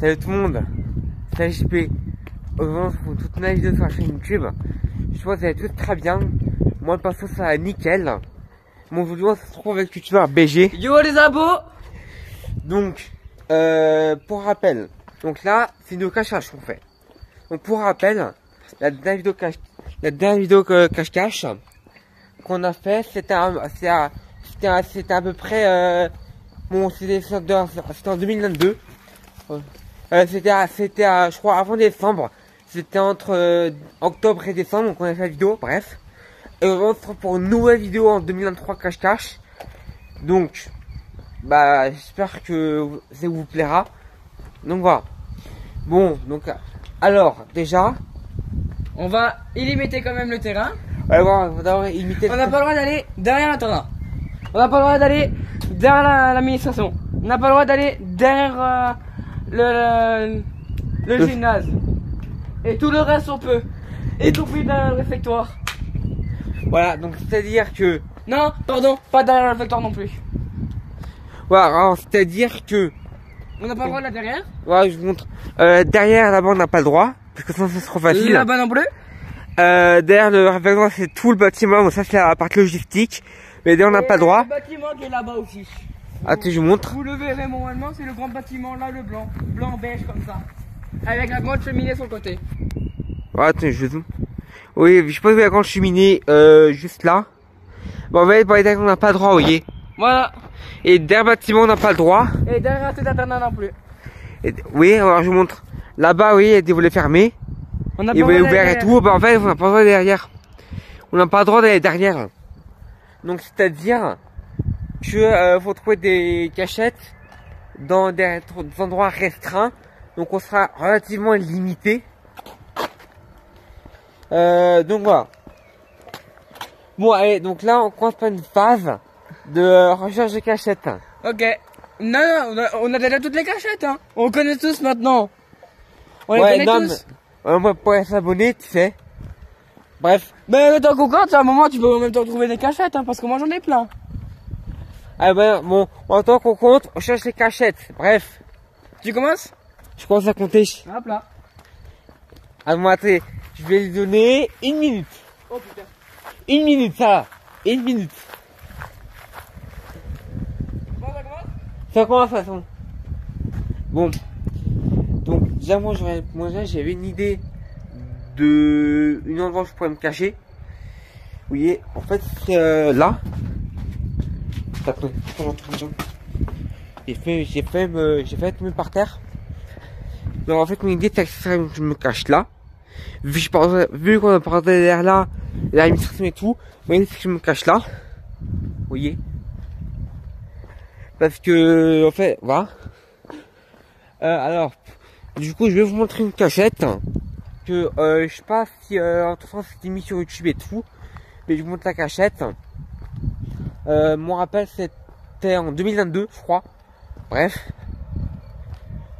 Salut tout le monde, c'est JP. Aujourd'hui, on toute une vidéo sur la chaîne YouTube. Je pense que vous allez tous très bien. Moi, perso, ça va nickel. Bon, aujourd'hui, on se retrouve avec le youtubeur BG. Yo les abos. Donc, pour rappel, donc là, c'est une vidéo cache-cache qu'on fait. Donc, pour rappel, la dernière vidéo cache-cache qu'on a fait, c'était à peu près, bon, c'était en 2022. C'était je crois avant décembre. C'était entre octobre et décembre, donc on a fait la vidéo, bref. Et on se retrouve pour une nouvelle vidéo en 2023 cache-cache. Donc, bah, j'espère que ça vous plaira. Donc voilà. Bon, donc, alors, déjà, On va illimiter quand même le terrain. ouais, bon, on va d'abord imiter. On n'a pas le droit d'aller derrière le terrain. On n'a pas le droit d'aller derrière l'administration. On n'a pas le droit d'aller derrière le gymnase. Et tout le reste on peut. Y compris derrière le réfectoire. Voilà, donc c'est-à-dire que, Non, pardon, pas derrière le réfectoire non plus. voilà, alors, c'est-à-dire que, On n'a pas le droit là derrière. voilà, je vous montre. Derrière, là-bas, on n'a pas le droit, parce que sinon, c'est trop facile. Là-bas non plus. Derrière le réfectoire, c'est tout le bâtiment, bon, ça c'est la partie logistique. Mais derrière, on n'a pas le droit. Le bâtiment qui est là-bas aussi. Attends, je vous montre. Vous le verrez normalement, c'est le grand bâtiment là, le blanc. Blanc beige comme ça. Avec la grande cheminée sur le côté. Ouais, attends, je zoome. Oui, je pense que la grande cheminée, juste là. Bon, en fait, derrière, on n'a pas le droit, vous voyez. Voilà. Et derrière le bâtiment, on n'a pas le droit. Et derrière cet internat non plus. Oui, alors je vous montre. Là-bas, oui, il y a des volets fermés. On n'a Et vous voulez ouvrir et tout. Bah, en fait, on n'a pas le droit d'aller derrière. On n'a pas le droit d'aller derrière. Donc, c'est-à-dire que faut trouver des cachettes dans des endroits restreints. Donc, on sera relativement limité. Donc, voilà. Bon, allez, donc là, on commence par une phase de recherche de cachettes. Ok. Non, on a déjà toutes les cachettes, hein. On connaît tous maintenant. On les Ouais, connaît non, tous. mais, moi, pour s'abonner, tu sais. Bref. Mais le temps qu'on compte, à un moment, tu peux en même temps trouver des cachettes, hein, parce que moi j'en ai plein. Ah ben, bon, en tant qu'on compte, on cherche les cachettes. Bref, Tu commences? je commence à compter. Hop là. Ah, moi, attendez, je vais lui donner 1 minute. Oh putain. 1 minute, ça va. 1 minute. Bon, ça commence? Ça commence, de toute façon. Bon. Donc, déjà, moi, j'avais une idée de une endroit où je pourrais me cacher. Vous voyez, en fait, c'est là. Attendez, j'ai fait tomber par terre. Donc, en fait, mon idée, c'est que je me cache là. Vu qu'on a parlé derrière là, l'administration et tout, mon idée, c'est que je me cache là. Vous voyez? Parce que, en fait, voilà. Alors, du coup, je vais vous montrer une cachette. Que, je sais pas si, en tout cas, c'était mis sur YouTube et tout. Mais je vous montre la cachette. Mon rappel, c'était en 2022, je crois. Bref.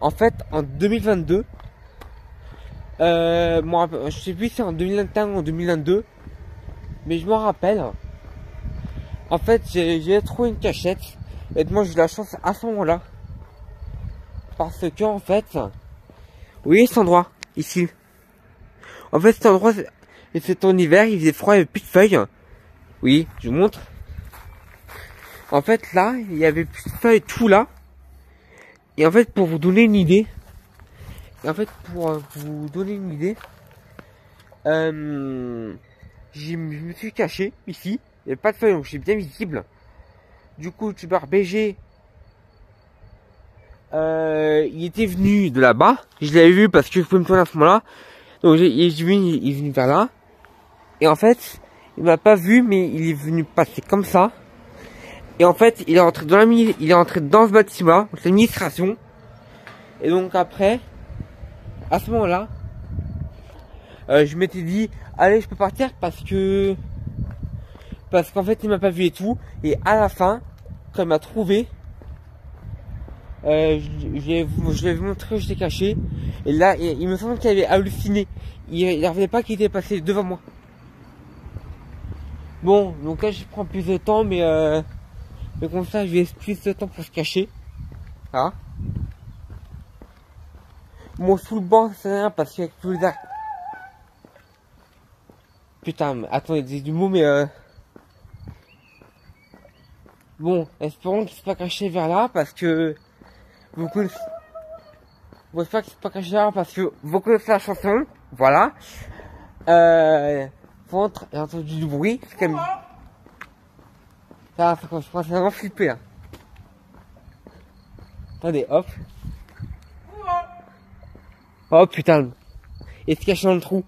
En fait, en 2022, je sais plus si c'est en 2021 ou en 2022, mais je me rappelle. En fait, j'ai trouvé une cachette. Et moi, j'ai eu la chance à ce moment-là. Parce que, en fait, vous voyez cet endroit, ici. En fait, cet endroit, c'était en hiver, il faisait froid, il n'y avait plus de feuilles. Oui, je vous montre. En fait, là, il y avait plus de feuilles, tout là. Et en fait, pour vous donner une idée, je me suis caché ici. Il n'y avait pas de feuilles, donc je suis bien visible. Du coup, le youtubeur BG, il était venu de là-bas. Je l'avais vu parce que je pouvais me tourner à ce moment-là. Donc, il est venu vers là. Et en fait, il m'a pas vu, mais il est venu passer comme ça. Et en fait, il est rentré dans ce bâtiment, l'administration. Et donc après, à ce moment-là, je m'étais dit, allez, je peux partir parce qu'en fait, il m'a pas vu et tout. Et à la fin, quand il m'a trouvé, je l'ai montré où j'étais caché. Et là, il me semble qu'il avait halluciné. Il ne revenait pas qu'il était passé devant moi. Bon, donc là, je prends plus de temps, mais comme ça, je vais plus de temps pour se cacher. Voilà. Bon, sous le banc, c'est rien parce qu'il y a tous les actes. Putain, mais attends, il y a du mot, mais bon, espérons qu'il ne soit pas caché vers là parce que vous connaissez. Bon, j'espère qu'il ne soit pas caché vers là parce que vous connaissez la chanson. Voilà. J'ai entendu du bruit. C'est quand même. Ça, je pense que c'est vraiment flippé là. Attendez, hop. Oh putain. Il se cache dans le trou.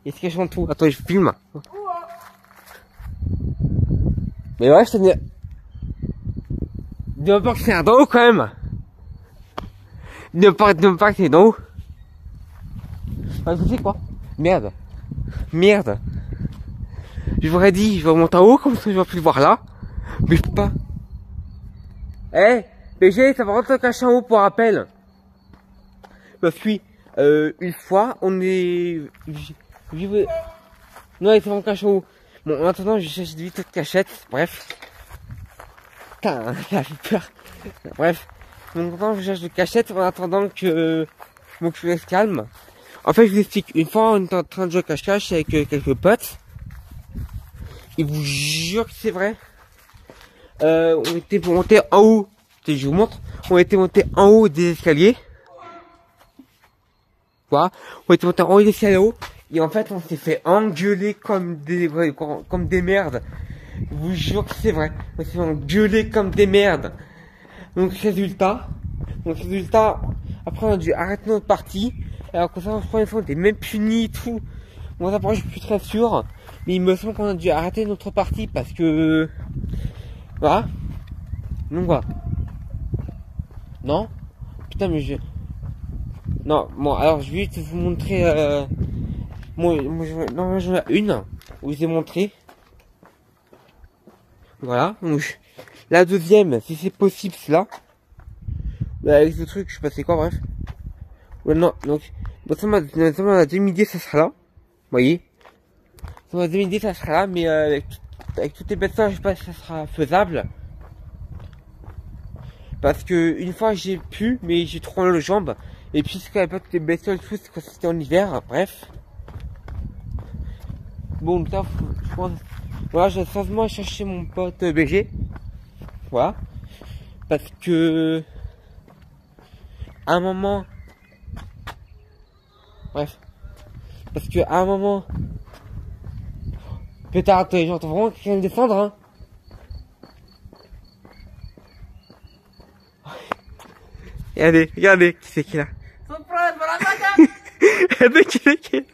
Il se cache dans le trou. Attends, je filme. Mais ouais, je te dis. Ne pas que c'est un dos quand même. Ne pas que c'est d'en haut. Enfin, tu sais quoi? Merde. Merde. Je vous aurais dit, je vais remonter en haut, comme ça je vais plus le voir là. Mais je peux pas. Eh, BG, ça va rentrer caché en haut pour rappel. Parce que, une fois, on est... Non, il faut caché en haut. Bon, en attendant, je cherche vite de cachette. Bref. Putain, ça fait peur. Bref. Donc, maintenant, je cherche de cachette en attendant que mon cul se calme. En fait, je vous explique. Une fois, on était en train de jouer cache-cache avec quelques potes. Et vous jure que c'est vrai. On était monté en haut. Je vous montre. On était monté en haut des escaliers. Voilà. On était monté en haut des escaliers. Et en fait, on s'est fait engueuler comme des merdes. Je vous jure que c'est vrai. On s'est fait engueuler comme des merdes. Donc, résultat, après, on a dû arrêter notre partie. Alors que ça, je crois, on était même punis et tout. Bon, ça, je suis plus très sûr. Mais il me semble qu'on a dû arrêter notre partie parce que... Voilà. Donc, voilà. Non? Putain, mais je... Non, bon, alors, je vais juste vous montrer... Non, j'en ai une où je vous ai montré. Voilà. Donc, la deuxième, si c'est possible, c'est là. Avec ce truc, je sais pas c'est quoi, bref. Ouais, non, donc, dans la demi-idée, ça sera là. Vous voyez? Dans la demi-idée, ça sera là, mais avec toutes les personnes, je sais pas si ça sera faisable. Parce que une fois j'ai pu, mais j'ai trop mal aux jambes. Et puis c'est quand même pas toutes les bestioles, tout, c'est quand c'était en hiver, bref. Bon, putain, je pense. Voilà, j'ai sérieusement cherché mon pote BG. Voilà. Parce que à un moment. Bref. Parce que à un moment. Putain, attends, j'entends vraiment quelqu'un descendre, hein. Regardez, qui c'est qui est là? Regardez qui c'est qui est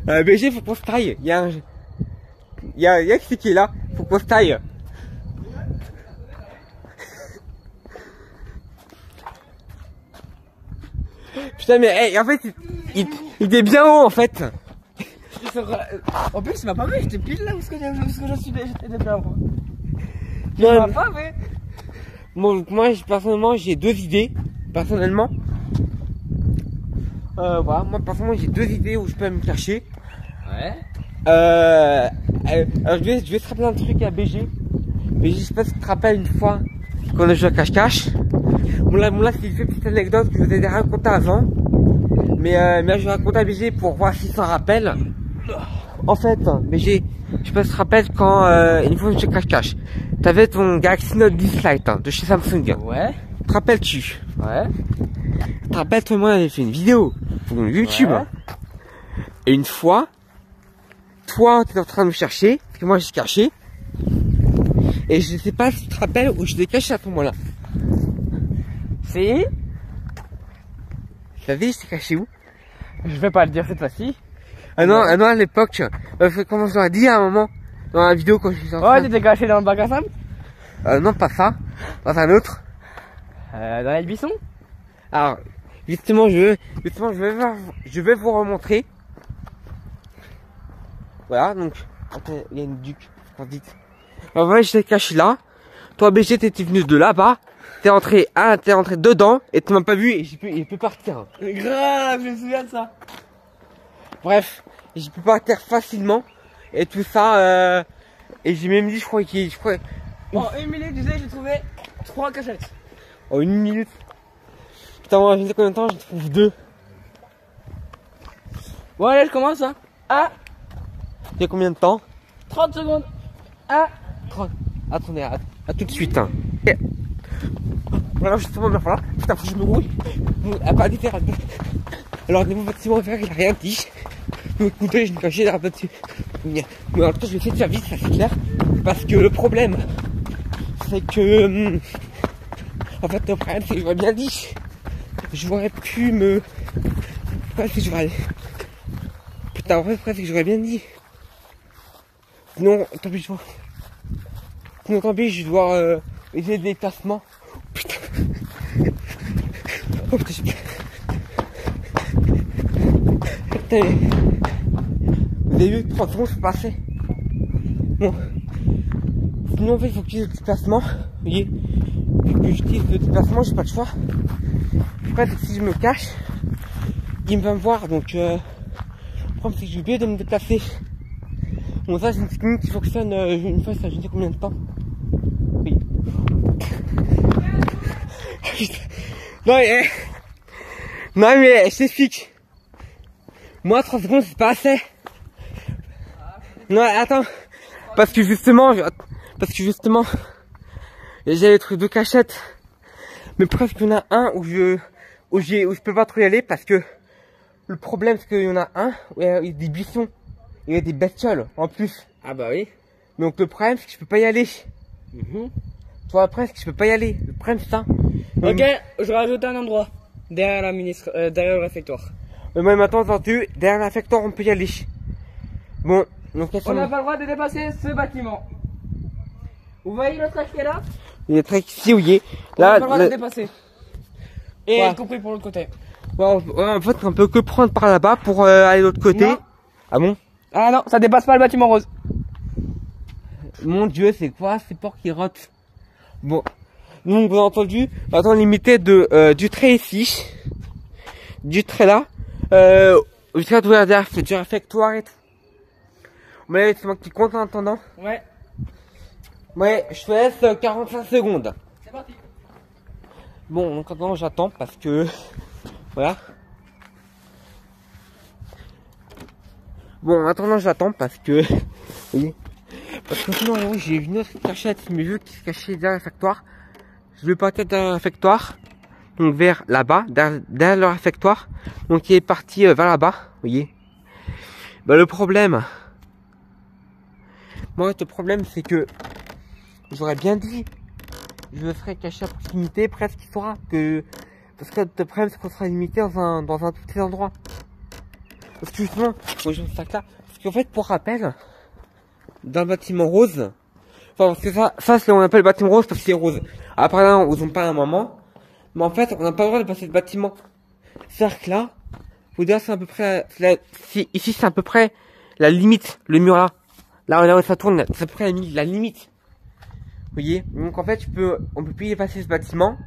là? BG, faut qu'on se taille. Il y a qui c'est qui est là? Faut qu'on se taille. Putain, mais hey, en fait, il est bien haut en fait. En plus, il m'a pas vu, j'étais pile là où je suis, j'étais bien haut. Non, pas vu. Bon, moi, personnellement, j'ai deux idées. Personnellement. Voilà, moi, personnellement, j'ai deux idées où je peux me cacher. Ouais. Alors, je vais te rappeler un truc à BG. BG, je sais pas si tu te rappelles une fois qu'on a joué à cache-cache. Bon, là, c'est une petite anecdote que je vous ai racontée avant. Mais je vais raconter à BG pour voir s'il s'en rappelle. En fait, BG, je sais pas si tu te rappelles quand, une fois, on jouait à cache-cache. T'avais ton Galaxy Note 10 Lite, de chez Samsung. Ouais. Te rappelles-tu? Ouais. Te rappelles-toi, moi, j'avais fait une vidéo sur YouTube. Ouais. Et une fois, toi, t'étais en train de me chercher, parce que moi, j'ai caché. Et je sais pas si tu te rappelles où je l'ai caché à ce moment-là. Si? Tu savais, je t'ai caché où? Je vais pas le dire cette fois-ci. Ah non, à l'époque, comment je l'aurais dit à un moment, dans la vidéo quand je suis sorti. Oh, t'étais caché dans le bac à sable? Non, pas ça. Dans un autre. Dans les buissons? Alors, justement, je vais vous remontrer. Voilà, donc, attends, il y a une duc, vite. Alors, voilà, je l'ai caché là. Toi, BG, t'étais venu de là-bas. T'es rentré dedans, et tu m'as pas vu, et il peut partir. Grave, je me souviens de ça. Bref, j'ai pu partir facilement, et tout ça, et j'ai même dit, je crois. En une minute, j'ai trouvé 3 cachettes. En 1 minute. Putain, moi, je sais combien de temps, je trouve 2. Bon, allez, je commence, hein. Ah, Il y a combien de temps? 30 secondes. Ah, 30. Attendez, à tout de suite. Hein. Et... Voilà, justement, voilà. Putain, faut que je me rouille. Elle pas dit faire. Alors, mon bâtiment vert, il a rien dit. Donc, écoutez, je me cachais derrière là-dessus. Mais en même temps, je vais essayer de faire vite, ça c'est clair. Parce que le problème, c'est que. En fait, le problème, c'est que j'aurais bien dit. J'aurais pu me. Pourquoi est-ce que j'aurais. Putain, en vrai, pourquoi c'est que j'aurais bien dit. Sinon, tant pis, je vois. Sinon, tant pis, je dois essayer des déplacements. Putain. Oh putain, putain. Vous avez vu, 30 secondes, je suis passé. Bon. Sinon, en fait, il faut que j'utilise le déplacement. Vous voyez, vu que j'utilise le déplacement, j'ai pas le choix. Après, c'est que si je me cache, il va me voir. Donc, le problème, c'est que j'ai oublié de me déplacer. Bon, ça, c'est une technique qui fonctionne une fois, ça, je ne sais combien de temps. Oui. Non, mais, non, mais, je t'explique. Moi, 30 secondes, c'est pas assez. Non, attends. Parce que justement, j'ai les trucs de cachette. Mais presque, il y en a un où je peux pas trop y aller parce que le problème, c'est qu'il y en a un où il y a des buissons. Il y a des bestioles, en plus. ah bah oui. Donc, le problème, c'est que je peux pas y aller. Tu vois, presque, je peux pas y aller. Le problème, c'est ça. Ok, je rajoute un endroit. Derrière la derrière le réfectoire. Mais moi, maintenant, entendu, derrière la factoire, on peut y aller. Bon, donc, On n'a pas le droit de dépasser ce bâtiment. Vous voyez le track qui est là? il est très ici, vous voyez. On n'a Là, pas le droit de dépasser. Et Ouais. y compris pour l'autre côté. en fait, on peut que prendre par là-bas pour aller de l'autre côté. Non. Ah bon? Ah non, ça dépasse pas le bâtiment rose. Mon Dieu, c'est quoi ces porcs qui rotent? Bon. Donc, vous avez entendu, maintenant limité du trait ici. Du trait là. Jusqu'à du réfectoire et tout. Mais c'est moi qui compte en attendant. Ouais. Ouais, je te laisse 45 secondes. C'est parti. Bon, donc attends, j'attends parce que... Voilà. Bon, en attendant, j'attends parce que... Oui. Parce que sinon, j'ai vu une autre cachette, mais vu qu'il se cachait derrière le réfectoire. Je vais partir derrière le réfectoire. Donc vers là-bas, derrière le réfectoire. Donc il est parti vers là-bas, vous voyez. Bah le problème... Moi, le problème, c'est que... J'aurais bien dit... Je serais caché à proximité, presque il saura que... Parce que le problème, c'est qu'on sera limité dans un petit endroit. Parce que justement, moi je me ça là. Parce qu'en fait, pour rappel, dans le bâtiment rose, enfin, parce que ça c'est ce qu'on appelle le bâtiment rose parce que c'est rose. Après là, ils ont pas un moment. Mais en fait, on n'a pas le droit de passer le bâtiment. C'est-à-dire que là, vous dire c'est à peu près, ici c'est à peu près la limite, le mur là. Là où ça tourne, c'est à peu près la limite. Vous voyez? Donc en fait, on peut plus y passer ce bâtiment.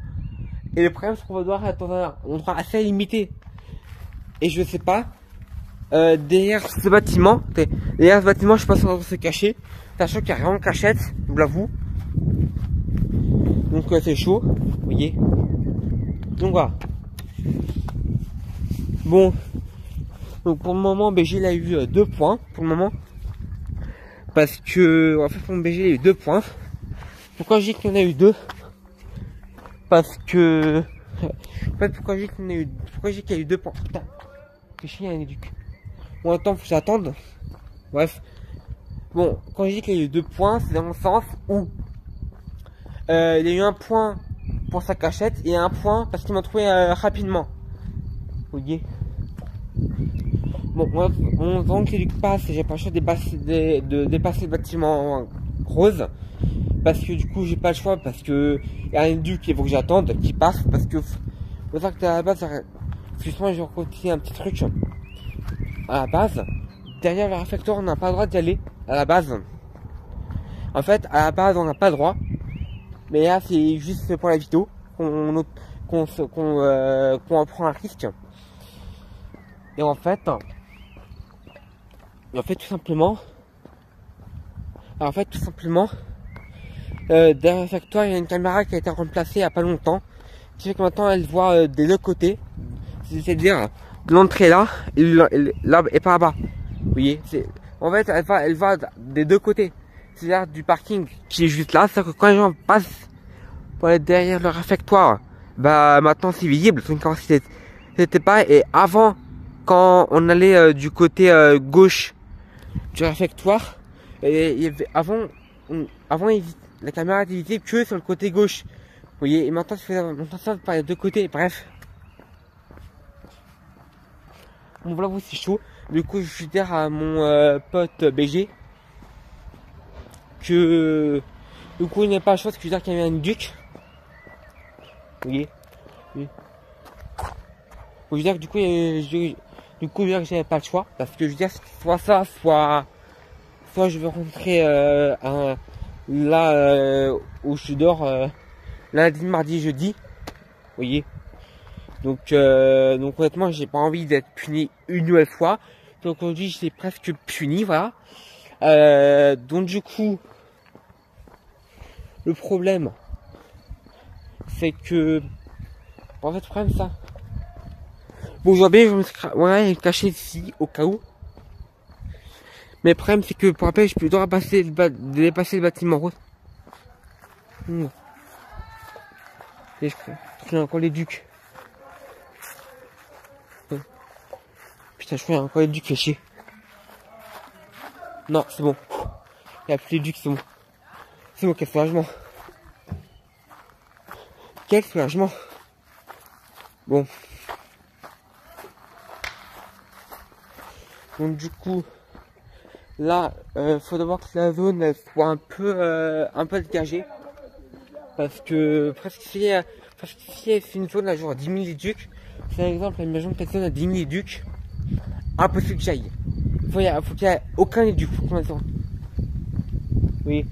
Et le problème, c'est qu'on va devoir être dans un endroit assez limité. Et je sais pas, derrière ce bâtiment, je pense qu'on va se cacher. Sachant qu'il y a rien de cachette, je vous l'avoue. Donc c'est chaud, vous voyez. Donc voilà. Bon. Donc pour le moment, BG il a eu 2 points, pour le moment. Parce que, en fait, pour BG il a eu 2 points. Pourquoi je dis qu'il y en a eu 2? Parce que... En fait, pourquoi je dis qu'il y a eu 2 points? Putain, que chien, il y a du cul. Bon, attends, faut que j'attende. Bref. Bon, quand je dis qu'il y a eu 2 points, c'est dans le sens où... il y a eu 1 point pour sa cachette et 1 point parce qu'il m'a trouvé rapidement. Vous voyez? Bon, moi, tant qu'il y passe, j'ai pas le choix de dépasser le bâtiment rose. Parce que du coup, j'ai pas le choix, parce que il y a un duc qu'il faut que j'attende, qui passe, parce que faut savoir que à la base, excuse-moi, je vais raconter un petit truc. À la base, derrière le réfectoire, on n'a pas le droit d'y aller, à la base. En fait, à la base, on n'a pas le droit. Mais là, c'est juste pour la vidéo, qu'on prend un risque. Et en fait, tout simplement, derrière le réfectoire, il y a une caméra qui a été remplacée il n'y a pas longtemps. qui fait que maintenant elle voit des deux côtés. C'est-à-dire l'entrée là et là et pas là-bas. Vous voyez, en fait elle va des deux côtés. C'est-à-dire du parking qui est juste là, c'est-à-dire que quand les gens passent pour aller derrière le réfectoire, bah maintenant c'est visible, quand c'était pas. Et avant, quand on allait du côté gauche du réfectoire, et il y avait, avant la caméra était visible que sur le côté gauche. Vous voyez, et maintenant ça par les deux côtés. Bref. Bon voilà, vous c'est chaud. Du coup, je suis dire à mon pote BG que du coup il n'est pas chaud, parce que je veux dire qu'il y avait un duc. Vous voyez, oui. Je veux dire que du coup, je veux dire que j'avais pas le choix, parce que je veux dire soit ça, soit je vais rentrer là où je dors lundi, mardi, jeudi. Vous voyez. Donc honnêtement, j'ai pas envie d'être puni une nouvelle fois. Donc aujourd'hui, j'étais presque puni, voilà. Donc du coup, le problème, c'est que en fait, le problème ça. Bon, aujourd'hui, je me suis caché ici au cas où. Mais le problème, c'est que pour rappel, je peux devoir dépasser le bâtiment rose. Et je crois encore les ducs. Putain, je crois qu'il y a encore les ducs, fait chier. Non, c'est bon. Il n'y a plus les ducs, c'est bon. C'est bon, quel soulagement. Quel soulagement. Bon. Donc du coup, là, faut d'abord que la zone elle soit un peu dégagée. Parce que presque si c'est une zone à genre 10 000 ducs, c'est un exemple, imaginons que la zone a 10 000 ducs, impossible que j'aille. Faut qu'il y ait aucun duc pour l'instant. Oui.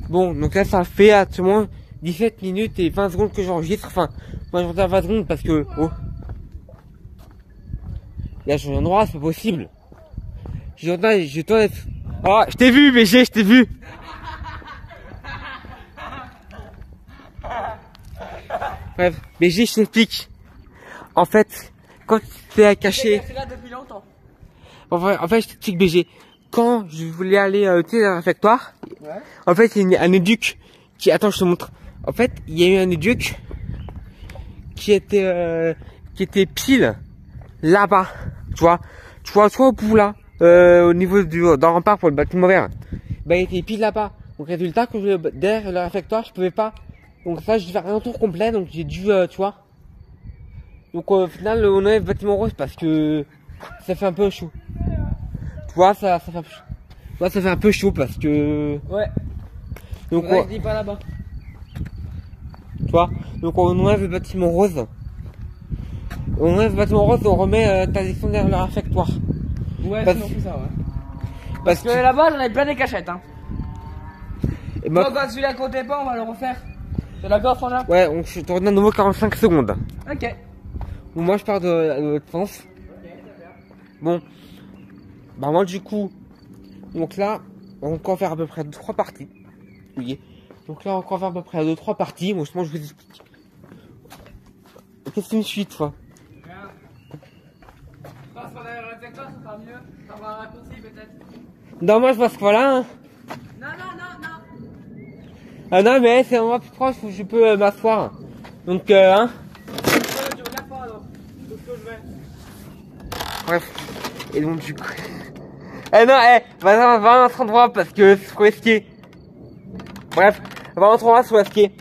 Bon, donc là ça fait actuellement 17 minutes et 20 secondes que j'enregistre. Enfin, moi je regarde 20 secondes parce que... Oh. Là je suis en endroit, c'est pas possible. Oh, je t'ai vu, BG, je t'ai vu. Bref, BG, je t'explique. En fait, quand tu t'es caché... C'est là depuis longtemps. En fait, je t'explique, BG. Quand je voulais aller tu sais, dans le réfectoire, Ouais. en fait, il y a un éduc qui... Attends, je te montre. En fait, il y a eu un éduc qui était pile là-bas. Tu vois, au bout là, au niveau d'un rempart pour le bâtiment vert. Bah, il était pile là-bas. Donc, résultat, quand je voulais derrière le réfectoire, je pouvais pas. Donc, ça, je devais faire un tour complet. Donc, j'ai dû, tu vois. Donc, au final, on a le bâtiment rose parce que ça fait un peu chaud. Tu vois, ça fait un peu chaud. Tu vois, ça fait un peu chaud parce que. Ouais. Donc, Ouais, je dis pas là-bas. tu vois, donc on enlève le bâtiment rose. On enlève le bâtiment rose, on remet ta section derrière le réfectoire. Ouais, Parce- c'est non, ça, ouais. Parce Parce que là-bas, j'en ai plein des cachettes, hein. Et Moi, quand celui-là comptait pas, on va le refaire. T'es d'accord, Frangin? ouais, on je te redonne à nouveau 45 secondes. Ok. Bon, moi je pars de l'autre sens. Bon, bah moi du coup, donc là, on va encore faire à peu près 2-3 parties. Vous voyez. Donc là, on va encore faire à peu près 2-3 parties. Moi, justement, je vous explique. Qu'est-ce que tu me suis, toi? Passe par derrière le réflectoire, ça sera mieux. Ça va un raccourci, peut-être. Non, moi je passe pas là. Hein. Non, non, non, non. Ah non, mais c'est un endroit plus proche où je peux m'asseoir. Donc, hein. Tu regardes pas, alors. C'est ce que je vais. Bref. Et donc, du coup. Eh non, va dans notre endroit parce que c'est trop risqué. Bref, va dans notre endroit, c'est trop risqué.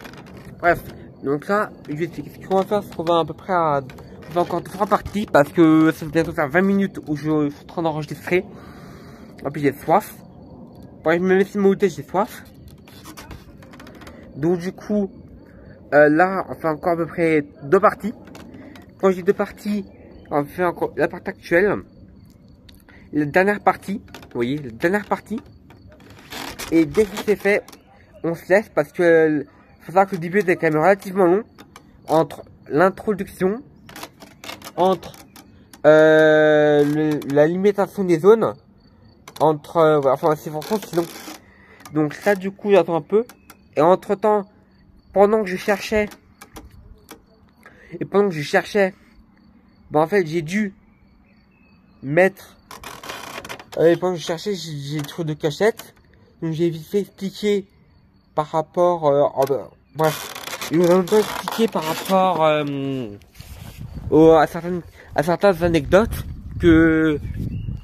Bref. Donc là, je vais expliquer ce qu'on va faire, c'est qu'on va à peu près à. On va encore 3 parties parce que ça va bientôt faire 20 minutes où je suis en train d'enregistrer. En plus, j'ai soif. Bref, même si mon j'ai soif. Donc, du coup, là, on fait encore à peu près 2 parties. Quand je dis 2 parties, on fait encore la partie actuelle. La dernière partie, vous voyez, la dernière partie. Et dès que c'est fait, on se laisse parce que faut savoir que le début est quand même relativement long entre l'introduction, entre la limitation des zones, entre enfin c'est vraiment sinon. Donc ça du coup j'attends un peu et entre temps pendant que je cherchais, bah en fait j'ai dû mettre, pendant que je cherchais, j'ai trouvé de cachettes, donc j'ai vite fait expliquer par rapport, bref, ils nous ont expliqué par rapport à certaines anecdotes que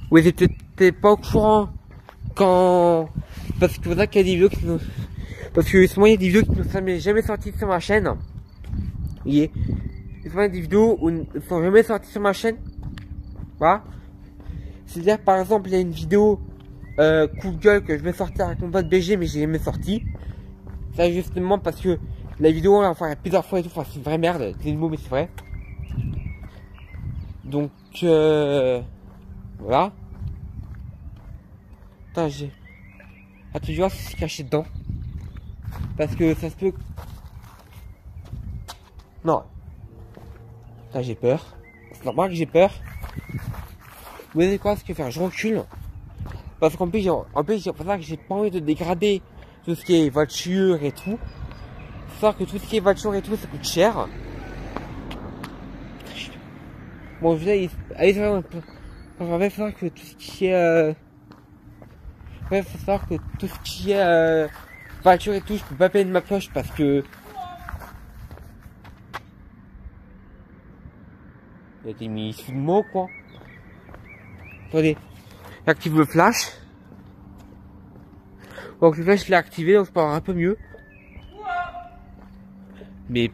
vous n'étiez peut-être pas au courant quand, parce que c'est pour ça qu'il y a des vidéos qui nous, parce que souvent il y a des vidéos qui ne sont jamais sorties sur ma chaîne. Vous voyez, souvent il y a des vidéos où ne sont jamais sorties sur ma chaîne. Voilà. C'est-à-dire par exemple il y a une vidéo coup de gueule que je vais sortir avec mon pote BG mais j'ai jamais sorti. Ça justement parce que la vidéo on l'a fait plusieurs fois et tout, enfin c'est une vraie merde, c'est le mot mais c'est vrai. Donc voilà. Putain j'ai... Attends, tu vois si c'est caché dedans. Parce que ça se peut... Non. Putain j'ai peur. C'est normal que j'ai peur. Vous savez quoi, ce que faire, je recule. Parce qu'en plus, c'est pour ça que j'ai pas envie de dégrader tout ce qui est voiture et tout. Faut savoir que tout ce qui est voiture et tout, ça coûte cher. Bon, je vais aller savoir que tout ce qui est, faut savoir que tout ce qui est, voiture et tout, je peux pas payer de ma poche parce que, il y a des mis sous le mot, quoi. Attendez, j'active le flash. Donc le flash je l'ai activé, donc je parle un peu mieux. Mais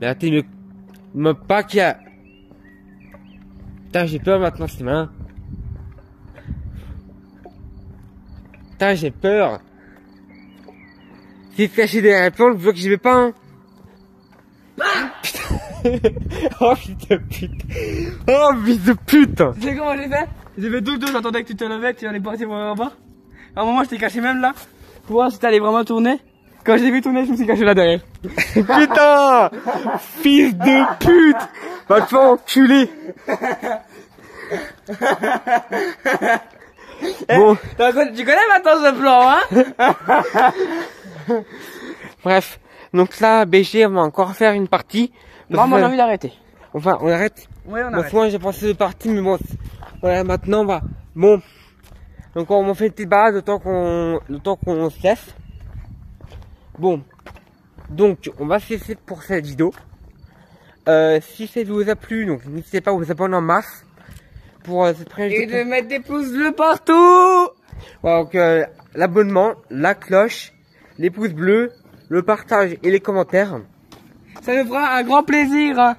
attendez, me pas qu'il y a... Putain j'ai peur maintenant, c'est malin. Putain j'ai peur. C'est caché derrière la plante, je vois que j'y vais pas, hein. Oh putain de pute. Oh fils de pute. Tu sais comment j'ai fait? J'ai fait tout le tour, j'attendais que tu te levais, que tu allais partir voir en bas. À un moment, je t'ai caché même là, pour voir si t'allais vraiment tourner. Quand j'ai vu tourner, je me suis caché là derrière. Putain. Fils de pute. Va te faire enculer. Bon. Tu connais maintenant ce plan, hein? Bref. Donc là, BG, on va encore faire une partie. Non, moi j'ai envie d'arrêter. Enfin, on arrête. Oui, on Bon, arrête. souvent j'ai pensé de partie, mais bon, voilà, maintenant, bah, bon. Donc on fait une petite balade le temps qu'on se laisse. Bon. Donc, on va se laisser pour cette vidéo. Si cette vidéo vous a plu, donc n'hésitez pas à vous abonner en masse. Pour cette première Et vidéo. de mettre des pouces bleus partout. Voilà, donc, l'abonnement, la cloche, les pouces bleus, le partage et les commentaires. Ça nous fera un grand plaisir, hein.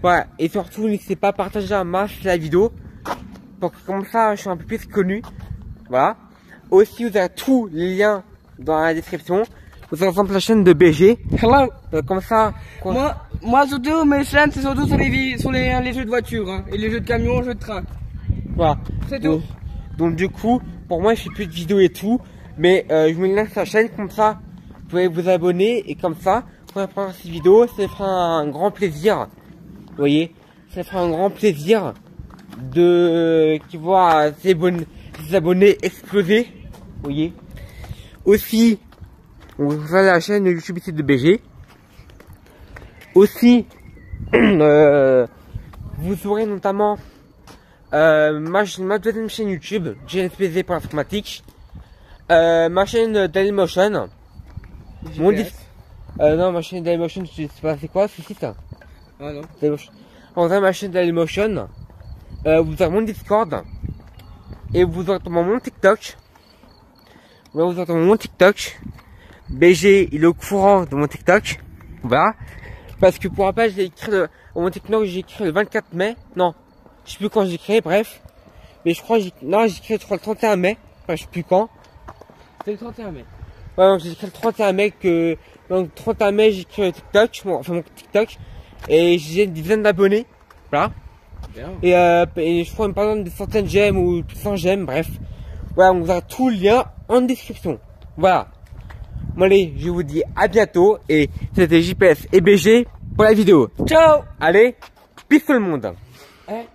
Ouais, et surtout n'hésitez pas à partager en masse la vidéo pour que comme ça je suis un peu plus connu. Voilà. Aussi vous avez tous les liens dans la description. Vous avez par exemple la chaîne de BG. Hello. Comme ça. Moi surtout mes chaînes c'est surtout sur les jeux de voiture, hein. Et les jeux de camion, jeux de train. Voilà. C'est tout. Donc du coup, pour moi je fais plus de vidéos et tout. Mais je vous laisse la chaîne comme ça. Vous pouvez vous abonner et comme ça, quand on prendre cette vidéo, ça fera un grand plaisir. Vous voyez, ça fera un grand plaisir de voir ses abonnés exploser. Vous voyez. Aussi, on va la chaîne YouTube ici de BG. Aussi, vous aurez notamment ma deuxième chaîne YouTube, GNSPZ pour l'informatique, ma chaîne Dailymotion, mon disque. Non, ma chaîne Dailymotion, c'est quoi ce site? Ah non. On a ma chaîne Dailymotion, vous avez mon Discord, et vous aurez mon TikTok. Vous aurez mon TikTok. BG, il est au courant de mon TikTok. Voilà. Parce que pour rappel, j'ai écrit mon TikTok, j'ai écrit le 24 mai. Non, je sais plus quand j'ai créé, bref. Mais je crois j'ai écrit le 31 mai. Enfin, je sais plus quand. C'est le 31 mai. Ouais, donc j'ai écrit le 31 mai donc 31 mai, j'ai écrit le TikTok, mon TikTok. Et j'ai une dizaine d'abonnés. Voilà. Bien. Et je crois une par exemple des centaines j'aime ou 100 j'aime, bref. Voilà, on vous a tout le lien en description. Voilà. Bon allez, je vous dis à bientôt et c'était JPS et BG pour la vidéo. Ciao. Allez, peace tout le monde. Eh.